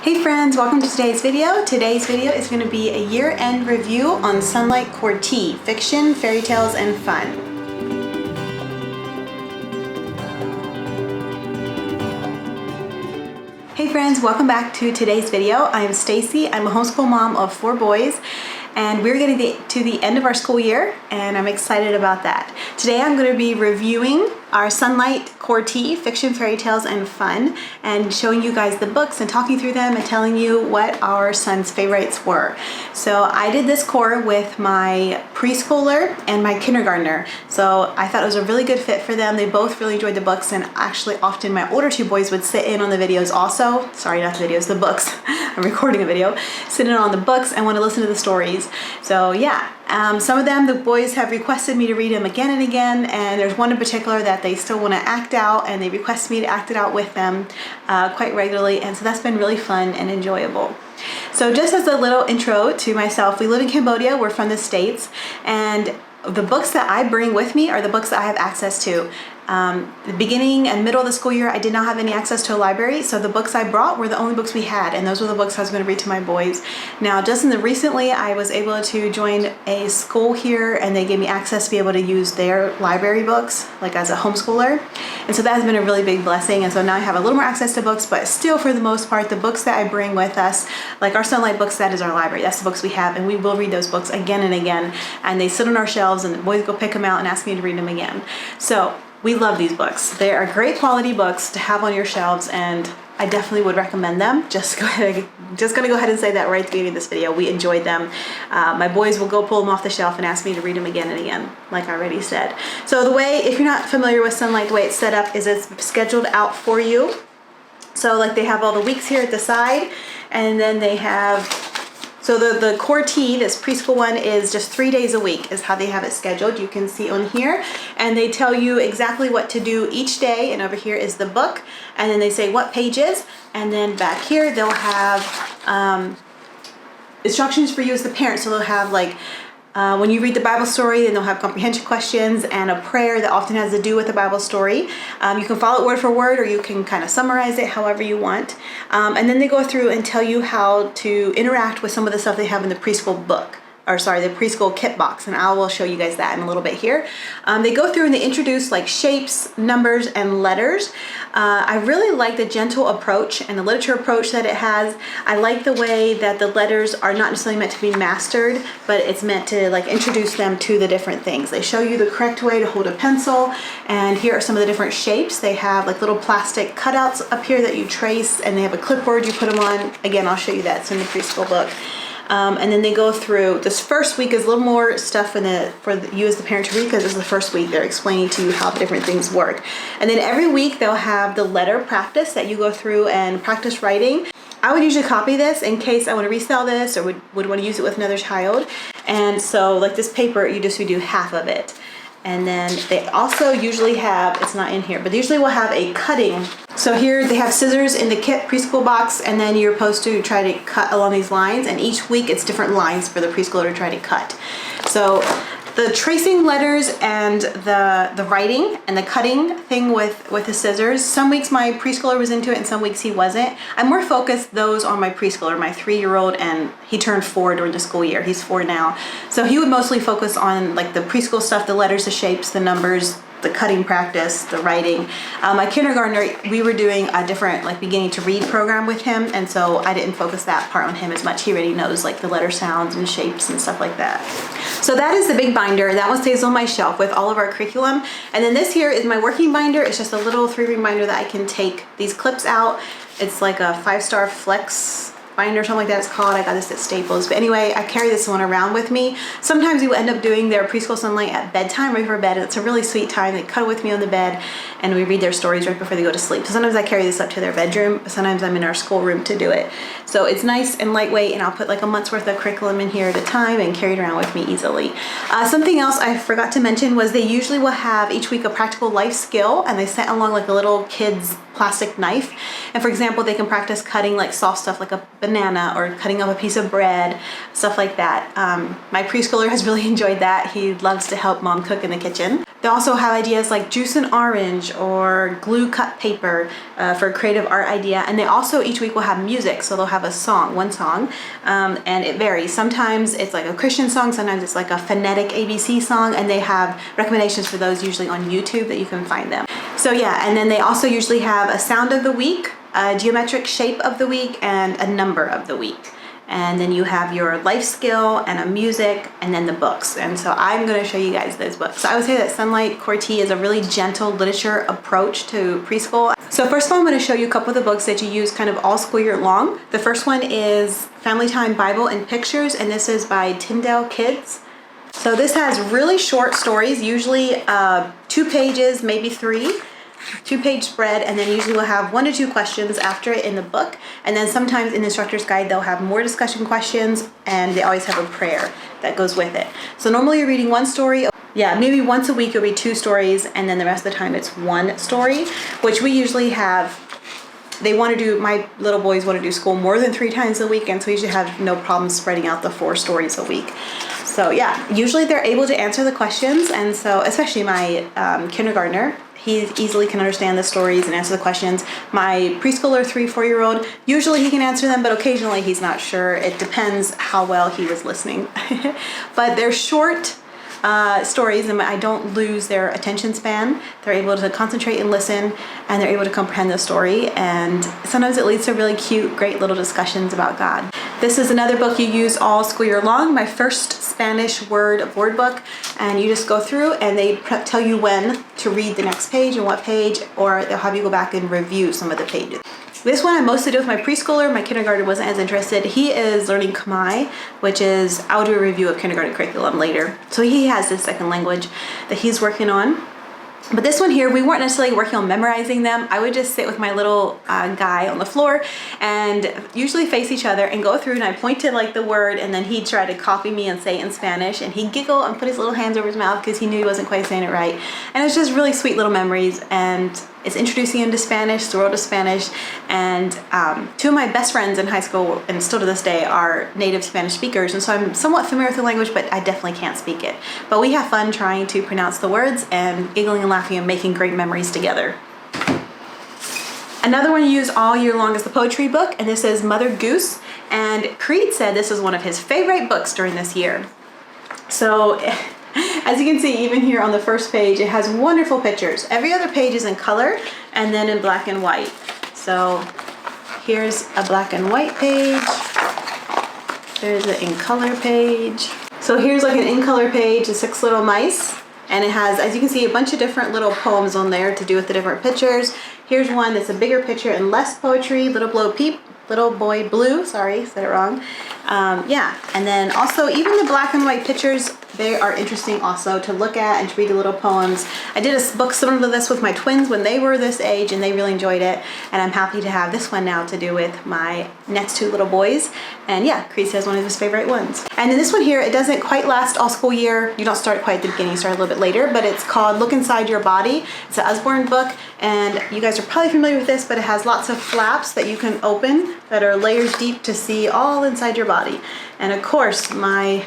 Hey friends, welcome to today's video. Today's video is going to be a year-end review on Sonlight Core T, fiction, fairy tales, and fun. Hey friends, welcome back to today's video. I'm Stacey. I'm a homeschool mom of 4 boys, and we're getting to the end of our school year, and I'm excited about that. Today I'm going to be reviewing our Sonlight Core T, fiction, fairy tales, and fun, and showing you guys the books and talking through them and telling you what our son's favorites were. So I did this core with my preschooler and my kindergartner, so I thought it was a really good fit for them. They both really enjoyed the books, and actually often my older 2 boys would sit in on the videos also. Sorry, not the videos, the books. I'm recording a video. Sit in on the books and want to listen to the stories. So yeah, some of them, the boys have requested me to read them again and again, and there's one in particular that they still want to act out, and they request me to act it out with them quite regularly, and so that's been really fun and enjoyable. So just as a little intro to myself, we live in Cambodia, we're from the States, and the books that I bring with me are the books that I have access to. The beginning and middle of the school year, I did not have any access to a library, so the books I brought were the only books we had, and those were the books I was going to read to my boys. Now, just recently, I was able to join a school here, and they gave me access to be able to use their library books, like as a homeschooler, and so that has been a really big blessing, and so now I have a little more access to books, but still, for the most part, the books that I bring with us, like our Sonlight books, that is our library. That's the books we have, and we will read those books again and again, and they sit on our shelves, and the boys go pick them out and ask me to read them again. So we love these books. They are great quality books to have on your shelves, and I definitely would recommend them. Just gonna go ahead and say that right at the beginning of this video. We enjoyed them. My boys will go pull them off the shelf and ask me to read them again and again, like I already said. So the way, if you're not familiar with Sonlight, the way it's set up is it's scheduled out for you. So like they have all the weeks here at the side, and then they have, so the Core T, this preschool one, is just 3 days a week is how they have it scheduled. You can see on here, and they tell you exactly what to do each day, and over here is the book, and then they say what pages, and then back here they'll have instructions for you as the parent. So they'll have like when you read the Bible story, then they'll have comprehension questions and a prayer that often has to do with the Bible story. You can follow it word for word, or you can kind of summarize it however you want. And then they go through and tell you how to interact with some of the stuff they have in the preschool book. Or sorry, the preschool kit box, and I will show you guys that in a little bit here. They go through and they introduce like shapes, numbers, and letters. I really like the gentle approach and the literature approach that it has. I like the way that the letters are not necessarily meant to be mastered, but it's meant to like introduce them to the different things. They show you the correct way to hold a pencil, and here are some of the different shapes. They have like little plastic cutouts up here that you trace, and they have a clipboard you put them on. Again, I'll show you that. It's in the preschool book. And then they go through, this first week is a little more stuff for you as the parent to read, because this is the first week they're explaining to you how the different things work. And then every week they'll have the letter practice that you go through and practice writing. I would usually copy this in case I want to resell this or would want to use it with another child. And so like this paper, you just would do half of it. And then they also usually have, it's not in here, but they usually will have a cutting. So here they have scissors in the kit preschool box, and then you're supposed to try to cut along these lines, and each week it's different lines for the preschooler to try to cut. So the tracing letters and the writing and the cutting thing with the scissors, some weeks my preschooler was into it and some weeks he wasn't. I more focused those on my preschooler, my 3-year-old, and he turned 4 during the school year. He's 4 now. So he would mostly focus on like the preschool stuff, the letters, the shapes, the numbers, the cutting practice, the writing. My kindergartner, we were doing a different like beginning to read program with him, and so I didn't focus that part on him as much. He already knows like the letter sounds and shapes and stuff like that. So that is the big binder. That one stays on my shelf with all of our curriculum. And then this here is my working binder. It's just a little 3-ring binder that I can take these clips out. It's like a 5-star flex binder or something like that it's called. I got this at Staples. But anyway, I carry this one around with me. Sometimes we will end up doing their preschool Sonlight at bedtime, right before bed. And it's a really sweet time. They cuddle with me on the bed and we read their stories right before they go to sleep. So sometimes I carry this up to their bedroom. Sometimes I'm in our schoolroom to do it. So it's nice and lightweight, and I'll put like a month's worth of curriculum in here at a time and carry it around with me easily. Something else I forgot to mention was they usually will have each week a practical life skill, and they sent along like a little kids plastic knife. And for example, they can practice cutting like soft stuff like a banana or cutting up a piece of bread, stuff like that. My preschooler has really enjoyed that. He loves to help mom cook in the kitchen. They also have ideas like juice an orange or glue cut paper for a creative art idea. And they also each week will have music. So they'll have a song, one song, and it varies. Sometimes it's like a Christian song, sometimes it's like a phonetic ABC song, and they have recommendations for those usually on YouTube that you can find them. So yeah, and then they also usually have a sound of the week, a geometric shape of the week, and a number of the week. And then you have your life skill and a music and then the books. And so I'm going to show you guys those books. So I would say that Sonlight Core T is a really gentle literature approach to preschool. So first of all, I'm going to show you a couple of the books that you use kind of all school year long. The first one is Family Time Bible and Pictures, and this is by Tyndale Kids. So this has really short stories, usually 2 pages, maybe 3. 2-page spread, and then usually we'll have 1 to 2 questions after it in the book, and then sometimes in the instructor's guide they'll have more discussion questions, and they always have a prayer that goes with it. So normally you're reading 1 story, yeah, maybe once a week you'll read 2 stories, and then the rest of the time it's 1 story, which we usually have. They want to do, my little boys want to do school more than 3 times a week, and so we usually have no problem spreading out the 4 stories a week. So yeah, usually they're able to answer the questions, and so especially my kindergartner, he easily can understand the stories and answer the questions. My preschooler 3-4-year-old, usually he can answer them, but occasionally he's not sure. It depends how well he was listening. But they're short stories, and I don't lose their attention span. They're able to concentrate and listen, and they're able to comprehend the story, and sometimes it leads to really cute, great little discussions about God. This is another book you use all school year long, my first Spanish word book, and you just go through and they tell you when to read the next page and what page, or they'll have you go back and review some of the pages. This one I mostly do with my preschooler. My kindergarten wasn't as interested. He is learning Khmer, which is, I'll do a review of kindergarten curriculum later. So he has this second language that he's working on. But this one here, we weren't necessarily working on memorizing them. I would just sit with my little guy on the floor and usually face each other and go through, and I pointed like the word, and then he'd try to copy me and say it in Spanish, and he'd giggle and put his little hands over his mouth because he knew he wasn't quite saying it right. And it was just really sweet little memories, and it's introducing him to Spanish, the world of Spanish. And 2 of my best friends in high school, and still to this day, are native Spanish speakers, and so I'm somewhat familiar with the language, but I definitely can't speak it. But we have fun trying to pronounce the words and giggling and laughing and making great memories together. Another one you use all year long is the poetry book, and this is Mother Goose. And Creed said this is one of his favorite books during this year. So as you can see, even here on the first page, it has wonderful pictures. Every other page is in color and then in black and white. So here's a black and white page. There's an in color page. So here's like an in color page, the 6 little mice. And it has, as you can see, a bunch of different little poems on there to do with the different pictures. Here's one that's a bigger picture and less poetry, Little Boy Blue, sorry, said it wrong. Yeah, and then also even the black and white pictures, they are interesting also to look at and to read the little poems. I did a book similar to this with my twins when they were this age, and they really enjoyed it. And I'm happy to have this one now to do with my next 2 little boys. And yeah, Creed says one of his favorite ones. And then this one here, it doesn't quite last all school year. You don't start quite at the beginning, you start a little bit later, but it's called Look Inside Your Body. It's an Usborne book, and you guys are probably familiar with this, but it has lots of flaps that you can open that are layers deep to see all inside your body. And of course, my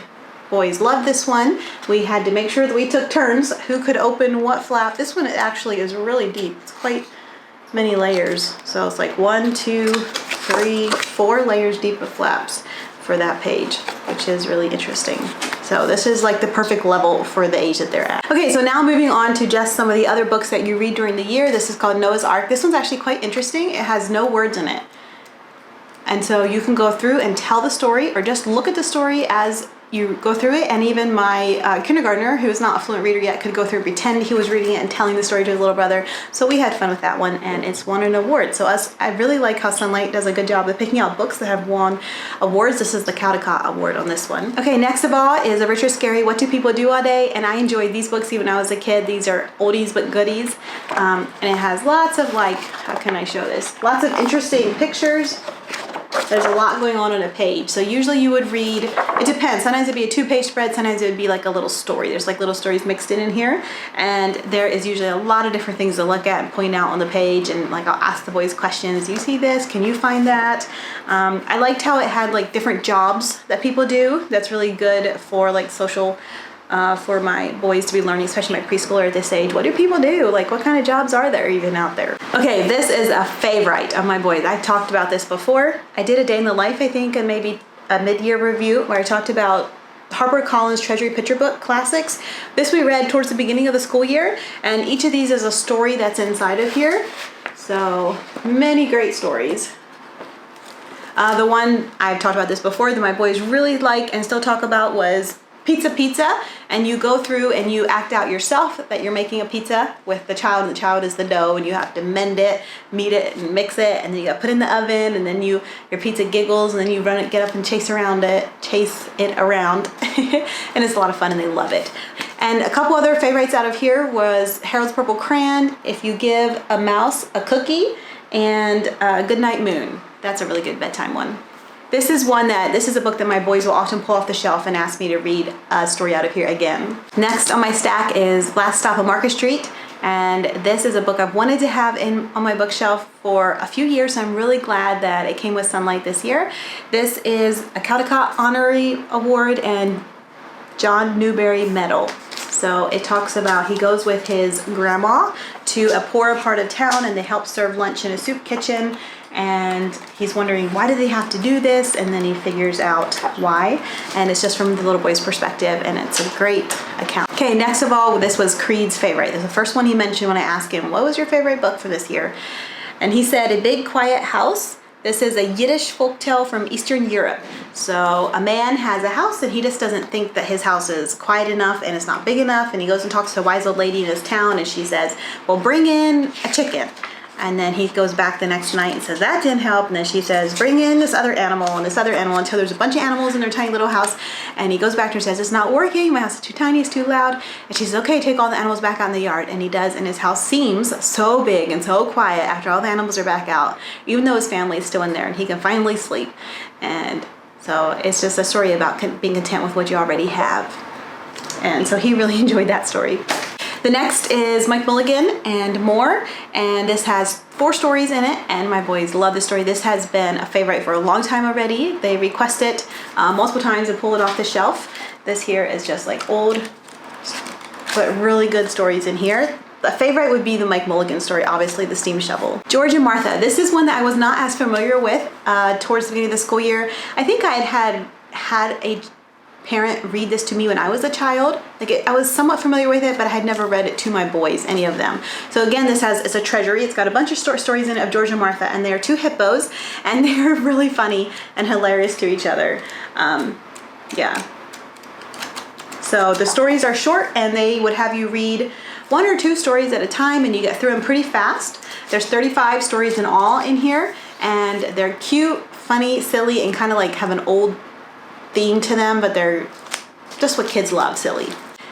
boys love this one. We had to make sure that we took turns who could open what flap. This one actually is really deep. It's quite many layers. So it's like 1, 2, 3, 4 layers deep of flaps for that page, which is really interesting. So this is like the perfect level for the age that they're at. Okay, so now moving on to just some of the other books that you read during the year. This is called Noah's Ark. This one's actually quite interesting. It has no words in it. And so you can go through and tell the story, or just look at the story as you go through it. And even my kindergartner, who is not a fluent reader yet, could go through and pretend he was reading it and telling the story to his little brother. So we had fun with that one, and it's won an award. So I really like how Sonlight does a good job of picking out books that have won awards. This is the Caldecott Award on this one. Okay, next of all is a Richard Scarry, What Do People Do All Day? And I enjoyed these books even when I was a kid. These are oldies but goodies. And it has lots of, like, how can I show this? Lots of interesting pictures There's a lot going on a page. So usually you would read, it depends. Sometimes it'd be a 2-page spread. Sometimes it would be like a little story. There's like little stories mixed in here. And there is usually a lot of different things to look at and point out on the page. And like I'll ask the boys questions. Do you see this? Can you find that? I liked how it had like different jobs that people do. That's really good for like social, for my boys to be learning, especially my preschooler at this age. What do people do? Like what kind of jobs are there even out there? Okay, this is a favorite of my boys. I've talked about this before. I did a day in the life, I think, and maybe a mid-year review where I talked about HarperCollins Treasury Picture Book Classics. This we read towards the beginning of the school year, and each of these is a story that's inside of here. So many great stories. The one I've talked about this before that my boys really like and still talk about was Pizza, and you go through and you act out yourself that you're making a pizza with the child, and the child is the dough, and you have to mend it, knead it, and mix it, and then you got to put it in the oven, and then your pizza giggles, and then you run it, get up and chase it around, and it's a lot of fun, and they love it. And a couple other favorites out of here was Harold's Purple Crayon, If You Give a Mouse a Cookie, and Goodnight Moon. That's a really good bedtime one. This is a book that my boys will often pull off the shelf and ask me to read a story out of here again. Next on my stack is Last Stop on Market Street. And this is a book I've wanted to have on my bookshelf for a few years. So I'm really glad that it came with Sonlight this year. This is a Caldecott Honorary Award and John Newbery Medal. So it talks about he goes with his grandma to a poorer part of town, and they help serve lunch in a soup kitchen. And he's wondering, why do they have to do this? And then he figures out why. And it's just from the little boy's perspective, and it's a great account. Okay, next of all, this was Creed's favorite. This is the first one he mentioned when I asked him, what was your favorite book for this year? And he said, A Big Quiet House. This is a Yiddish folktale from Eastern Europe. So a man has a house, and he just doesn't think that his house is quiet enough and it's not big enough. And he goes and talks to a wise old lady in his town, and she says, well, bring in a chicken. And then he goes back the next night and says, that didn't help. And then she says, bring in this other animal and this other animal, until there's a bunch of animals in their tiny little house. And he goes back to her and says, it's not working. My house is too tiny, it's too loud. And she says, okay, take all the animals back out in the yard. And he does. And his house seems so big and so quiet after all the animals are back out, even though his family is still in there, and he can finally sleep. And so it's just a story about being content with what you already have. And so he really enjoyed that story. The next is Mike Mulligan and More, and this has 4 stories in it, and my boys love this story. This has been a favorite for a long time already. They request it multiple times and pull it off the shelf. This here is just like old, but really good stories in here. A favorite would be the Mike Mulligan story, obviously, the steam shovel. George and Martha. This is one that I was not as familiar with towards the beginning of the school year. I think I had a parent read this to me when I was a child. I was somewhat familiar with it, but I had never read it to my boys, any of them. So again, it's a treasury. It's got a bunch of stories in it of George and Martha, and they are 2 hippos, and they're really funny and hilarious to each other. Yeah. So the stories are short, and they would have you read 1 or 2 stories at a time, and you get through them pretty fast. There's 35 stories in all in here, and they're cute, funny, silly, and kind of like have an old theme to them, but they're just what kids love, silly.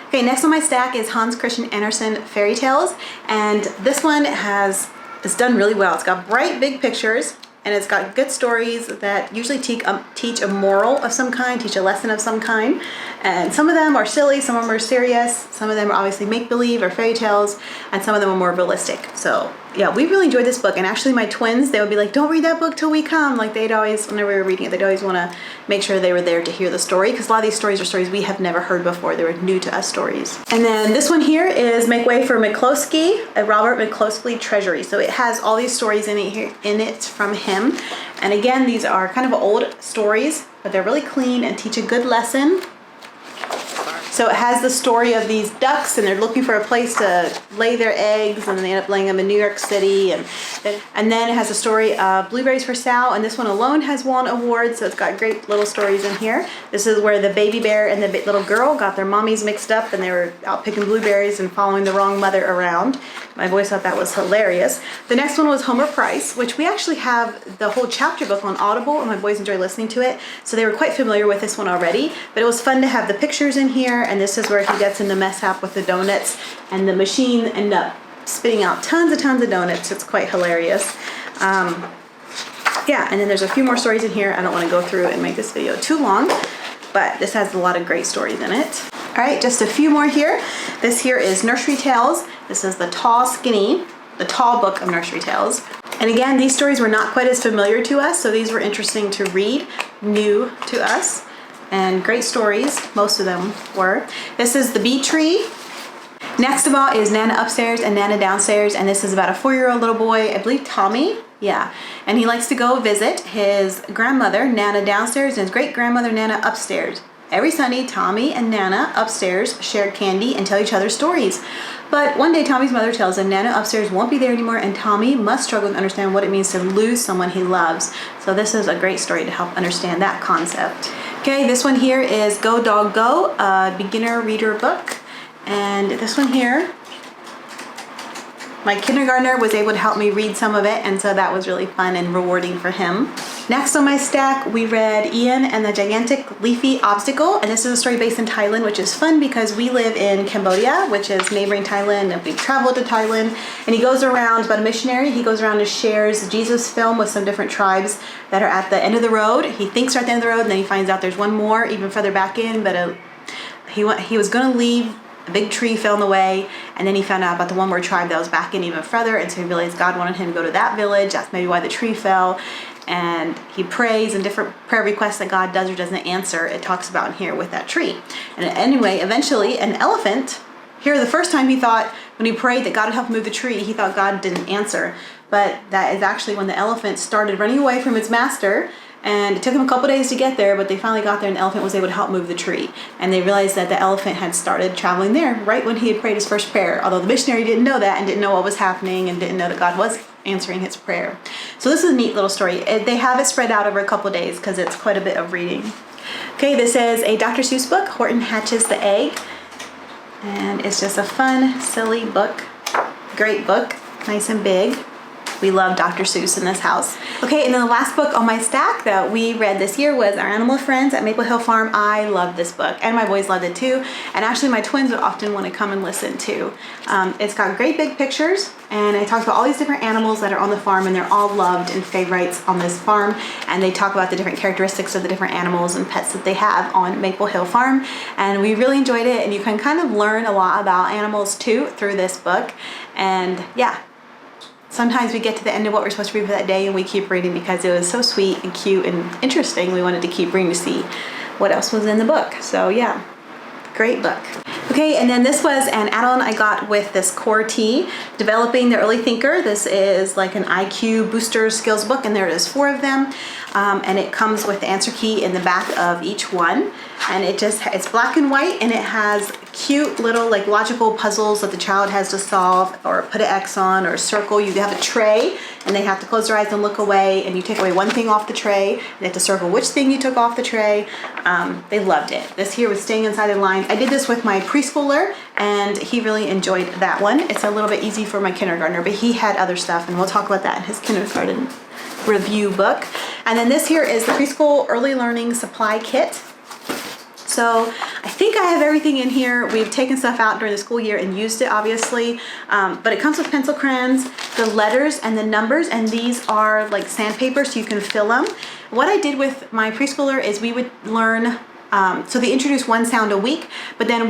Okay, next on my stack is Hans Christian Andersen Fairy Tales, and this one is done really well. It's got bright, big pictures, and it's got good stories that usually teach a moral of some kind, teach a lesson of some kind. And some of them are silly, some of them are serious, some of them are obviously make-believe or fairy tales, and some of them are more realistic. So yeah, we really enjoyed this book. And actually my twins, they would be like, don't read that book till we come. Like they'd always, whenever we were reading it, they'd always want to make sure they were there to hear the story, because a lot of these stories are stories we have never heard before. They were new to us stories. And then this one here is Make Way for McCloskey, a Robert McCloskey treasury. So it has all these stories in it from him. And again, these are kind of old stories, but they're really clean and teach a good lesson. So it has the story of these ducks, and they're looking for a place to lay their eggs, and they end up laying them in New York City. And then it has a story of Blueberries for Sal, and this one alone has won awards, so it's got great little stories in here. This is where the baby bear and the little girl got their mommies mixed up, and they were out picking blueberries and following the wrong mother around. My boys thought that was hilarious. The next one was Homer Price, which we actually have the whole chapter book on Audible, and my boys enjoy listening to it, so they were quite familiar with this one already. But it was fun to have the pictures in here, and this is where he gets in the mishap with the donuts, and the machine ended up spitting out tons of donuts. It's quite hilarious. yeah, and then there's a few more stories in here. I don't want to go through and make this video too long, but this has a lot of great stories in it. All right, just a few more here. This here is Nursery Tales. This is the tall book of Nursery Tales. And again, these stories were not quite as familiar to us, so these were interesting to read, new to us, and great stories, most of them were. This is The Bee Tree. Next of all is Nana Upstairs and Nana Downstairs, and this is about a 4-year-old little boy, I believe Tommy, yeah. And he likes to go visit his grandmother, Nana Downstairs, and his great-grandmother, Nana Upstairs. Every Sunday, Tommy and Nana Upstairs share candy and tell each other stories. But one day, Tommy's mother tells him Nana Upstairs won't be there anymore, and Tommy must struggle to understand what it means to lose someone he loves. So this is a great story to help understand that concept. Okay, this one here is Go Dog Go, a beginner reader book. And this one here, my kindergartner was able to help me read some of it, and so that was really fun and rewarding for him. Next on my stack, we read Ian and the Gigantic Leafy Obstacle, and this is a story based in Thailand, which is fun because we live in Cambodia, which is neighboring Thailand, and we traveled to Thailand. And he goes around, but a missionary, he goes around and shares Jesus film with some different tribes that are at the end of the road. He thinks they're at the end of the road, and then he finds out there's one more even further back in, but he was going to leave. A big tree fell in the way, and then he found out about the one more tribe that was back in even further, and so he realized God wanted him to go to that village. That's maybe why the tree fell. And he prays, and different prayer requests that God does or doesn't answer, it talks about in here with that tree. And anyway, eventually an elephant, here the first time he thought, when he prayed that God would help him move the tree, he thought God didn't answer. But that is actually when the elephant started running away from its master. And it took them a couple days to get there, but they finally got there, and the elephant was able to help move the tree. And they realized that the elephant had started traveling there right when he had prayed his first prayer, although the missionary didn't know that and didn't know what was happening and didn't know that God was answering his prayer. So this is a neat little story. They have it spread out over a couple days because it's quite a bit of reading. Okay, this is a Dr. Seuss book, Horton Hatches the Egg. And it's just a fun, silly book. Great book, nice and big. We love Dr. Seuss in this house. Okay, and then the last book on my stack that we read this year was Our Animal Friends at Maple Hill Farm. I love this book, and my boys loved it too. And actually, my twins would often want to come and listen too. It's got great big pictures, and it talks about all these different animals that are on the farm, and they're all loved and favorites on this farm. And they talk about the different characteristics of the different animals and pets that they have on Maple Hill Farm. And we really enjoyed it, and you can kind of learn a lot about animals too through this book. And yeah. Sometimes we get to the end of what we're supposed to read for that day and we keep reading because it was so sweet and cute and interesting. We wanted to keep reading to see what else was in the book. So yeah, great book. Okay, and then this was an add-on I got with this Core T, Developing the Early Thinker. This is like an IQ booster skills book, and there is 4 of them. And it comes with the answer key in the back of each one. And it's black and white, and it has cute little like logical puzzles that the child has to solve or put an X on or a circle. You have a tray, and they have to close their eyes and look away, and you take away one thing off the tray. They have to circle which thing you took off the tray. They loved it. This here was staying inside the line. I did this with my preschooler, and he really enjoyed that one. It's a little bit easy for my kindergartner, but he had other stuff, and we'll talk about that in his kindergarten review book. And then this here is the Preschool Early Learning Supply Kit. So I think I have everything in here. We've taken stuff out during the school year and used it, obviously. But it comes with pencil crayons, the letters and the numbers, and these are like sandpaper, so you can fill them. What I did with my preschooler is we would learn, so they introduced one sound a week, but then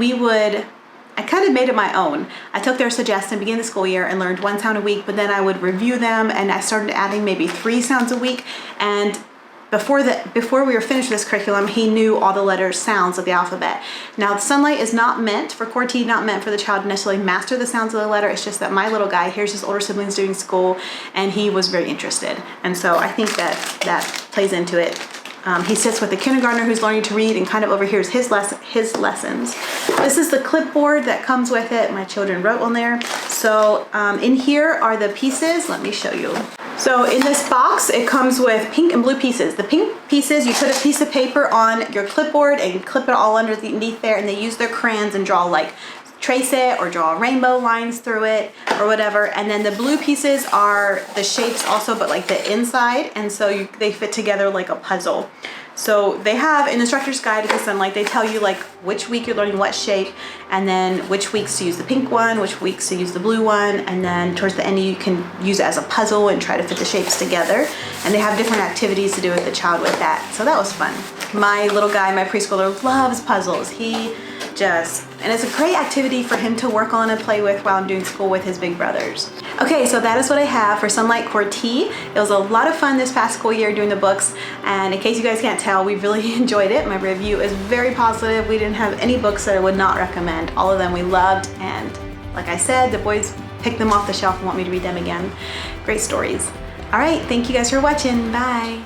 I kind of made it my own. I took their suggestion, beginning the school year, and learned one sound a week, but then I would review them, and I started adding maybe 3 sounds a week. And before we were finished with this curriculum, he knew all the letters, sounds of the alphabet. Now, Sonlight is not meant for Core T, not meant for the child to necessarily master the sounds of the letter. It's just that my little guy hears his older siblings doing school, and he was very interested. And so I think that plays into it. He sits with the kindergartner who's learning to read and kind of overhears his lessons. This is the clipboard that comes with it. My children wrote on there. So in here are the pieces. Let me show you. So in this box, it comes with pink and blue pieces. The pink pieces, you put a piece of paper on your clipboard and clip it all underneath there, and they use their crayons and draw like trace it or draw rainbow lines through it or whatever. And then the blue pieces are the shapes also, but like the inside, and so they fit together like a puzzle. So they have an instructor's guide to Sonlight. They tell you like which week you're learning what shape, and then which weeks to use the pink one, which weeks to use the blue one, and then towards the end you can use it as a puzzle and try to fit the shapes together. And they have different activities to do with the child with that. So that was fun. My little guy, my preschooler, loves puzzles. And it's a great activity for him to work on and play with while I'm doing school with his big brothers. Okay, so that is what I have for Sonlight Core T. It was a lot of fun this past school year doing the books, and in case you guys can't tell, we really enjoyed it. My review is very positive. We didn't have any books that I would not recommend. All of them we loved, and like I said, the boys picked them off the shelf and want me to read them again. Great stories. All right, thank you guys for watching. Bye.